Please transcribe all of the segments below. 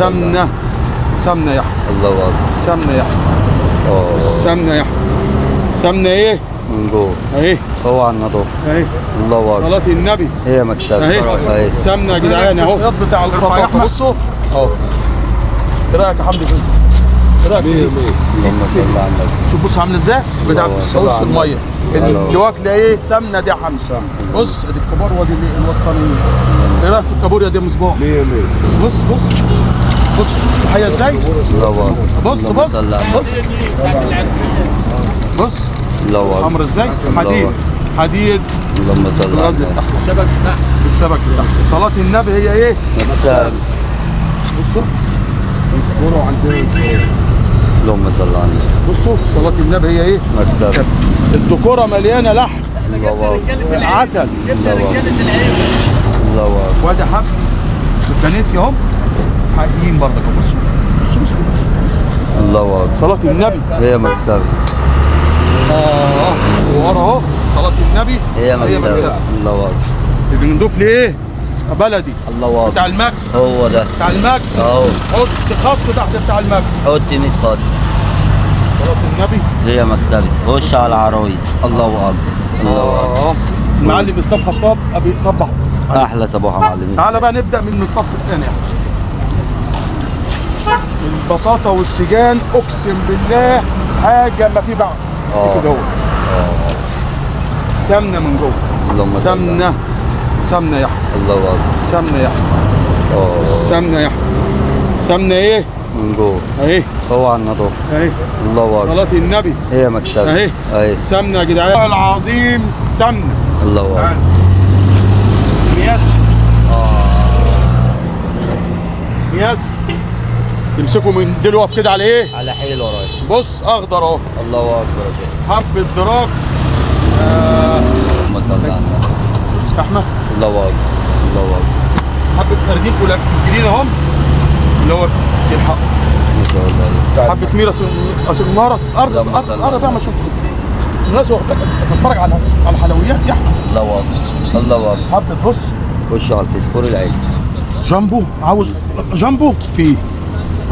سمنة سمنة يا احمد. الله اكبر. سمنة يا احمد. سمنة يا احمد. سمنة ايه؟ من جوه اهي. هو على النظافه. اهي. الله اكبر. صلاة النبي. هي مكسبه اهي. سمنة يا جدعان اهو. الصياد بتاع البطاطا بصوا اهو. ايه رايك يا حمدي؟ ايه رايك؟ 100 100. اللهم صل على النبي. شوف بص عامل ازاي؟ بتاع وش الميه اللي واكله ايه؟ سمنه دي يا حمدي. بص ادي الكبار وادي الوسطانيين. ايه رايك في الكابوريا دي يا مصباح؟ 100 100. بص بص بص صحيه ازاي؟ بص بص بص بص حمر ازاي؟ حديد حديد. اللهم صل على الغزل النبي. بتاعها الشبك الشبك بتاعها. صلاة النبي هي ايه؟ مكسبه. بصوا يذكروا عندنا. اللهم صل على النبي. بصوا صلاة النبي هي ايه؟ مكسبه. الدكورة مليانة لحم. الله اكبر. عسل. الله اكبر. وادي حب البنات اهم حقيقيين برضك. بصوا بصوا بصوا بصوا. الله اكبر. صلاة النبي هي مكسبه. ورا اهو صلاة النبي هي مكسبه. الله اكبر. بنضيف لي ايه؟ بلدي. الله اكبر. بتاع الماكس. هو ده بتاع الماكس اهو. حط خط تحت بتاع الماكس. حط 100 خط. صلاة النبي هي مكسبه. خش على العرايس. الله اكبر. الله اكبر. المعلم اسلام خطاب ابي صبحه. احلى صباحه يا معلم. تعالى بقى نبدا من الصف الثاني. البطاطا والسجان اقسم بالله حاجه ما في بعض كده اهوت. سمنه من جوه. اللهم صل. سمنه سمنه يا احمد. الله اكبر. سمنه يا احمد. سمنه يا احمد. سمنه ايه؟ من جوه اهي. هو على النظافه. اهي. الله اكبر. صلاة النبي. هي مكسبه. اهي. اهي. سمنه يا جدعان العظيم سمنه. الله اكبر. مياس. مياس. تمسكوا من ديل واقف كده على ايه؟ على حيل ورايا. بص اخضر اهو. الله اكبر يا شيخ. حبة دراك. اللهم صل على النبي. استحمى. الله اكبر. الله اكبر. حبة سردين جديد اهم اللي هو يلحق. ما شاء الله. حبة ميرا سجنارة قرب اعمل شوف الناس بتتفرج على حلويات يا احمد. الله اكبر. الله اكبر. حبة بص خش على الفسفور العالي. جامبو عاوز جامبو فيه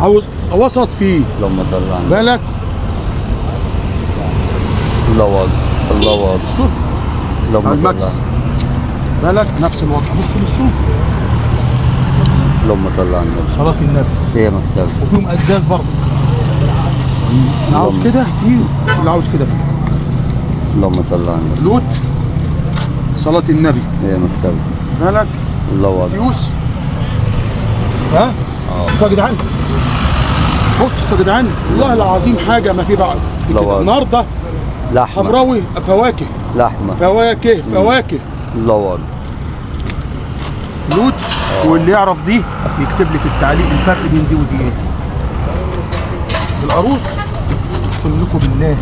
عاوز وسط فيه. اللهم صل على النبي. بالك. الله اكبر. الله اكبر. شوف اللهم صل على الماكس النبي. بالك نفس الوضع. بصوا بصوا اللهم صل على النبي. صلاة النبي. هي مكسبه. وفيهم ازاز برضه. اللي عاوز كده فيه واللي عاوز كده فيه. اللهم صل على النبي. لوت. صلاة النبي. هي مكسبه. بالك. الله اكبر. فيوس. ها؟ بصوا يا جدعان. بصوا يا جدعان والله العظيم حاجة ما في بعض. النهارده لحمه. حمراوي فواكه. لحمه. فواكه فواكه. الله اكبر. لوت. واللي يعرف دي يكتب لي في التعليق الفرق بين دي ودي ايه. العروس اقسم لكم بالله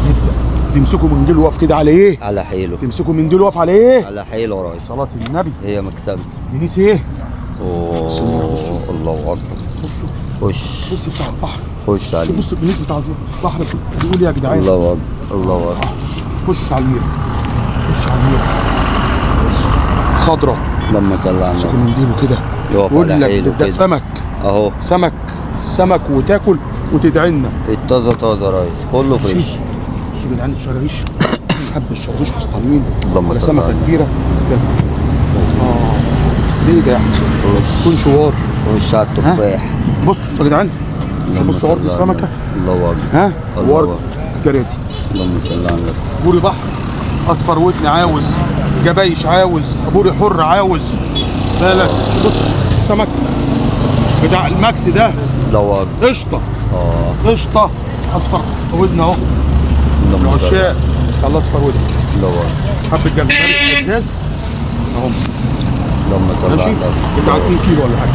زبده. تمسكوا من ديل واقف كده على ايه؟ على حيله. تمسكوا من ديل واقف على ايه؟ على حيل ورايا. صلاة النبي. هي مكسبه. دينيس ايه؟ اوه. الله اكبر. بصوا خش. بص بتاع البحر. خش عليه. بص الدينيس بتاع البحر بيقول يا جدعان. الله اكبر. الله اكبر. خش على الميرا. خش على الميرا. خضرة. اللهم صل على تمسكوا النبي. من ديله كده. يقف يقول على لك حيله ده كده. سمك. اهو. سمك وتاكل وتدعي لنا. الطازه طازه رايس كله فريش. بصوا يا جدعان الشراريش. حب الشراريش فسطانيين ولا صل سمكه على النبي. كبيره. ليه ده يا احمد؟ كون شوار. خش على التفاح. بصوا يا جدعان. بصوا ورد السمكه. الله اكبر. ها؟ ورد جراتي. اللهم صل على النبي. بوري بحر. اصفر ودن عاوز. جبايش عاوز. بوري حر عاوز. بالك. بص السمك بتاع الماكس ده. الله اكبر. قشطه. قشطه. اصفر ودن اهو. العشاق بتاع الاصفر ودن. الله اكبر. حبه جمبري ازاز اهو. اللهم صل على ماشي النبي. بتاع 2 كيلو ولا حاجه.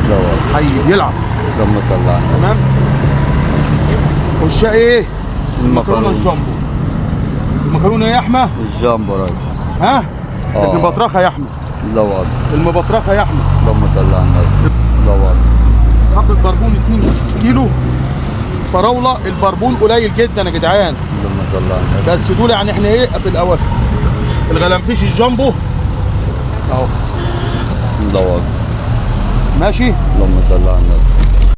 الله اكبر. حي يلعب. اللهم صل على النبي. تمام. والشاي ايه؟ المكرونه المكرونه. الجامبو. المكرونه ايه يا احمد؟ الجامبو رايس. ها؟ المبطرخه يا احمد. الله اكبر. المبطرخه يا احمد. اللهم صل على النبي. الله اكبر. حبه بربون 2 كيلو فراوله. البربون قليل جدا يا جدعان. اللهم صل على النبي. بس دول يعني احنا ايه في الاواخر. الغلنفيش الجامبو اهو. الله اكبر. ماشي. اللهم صل على النبي.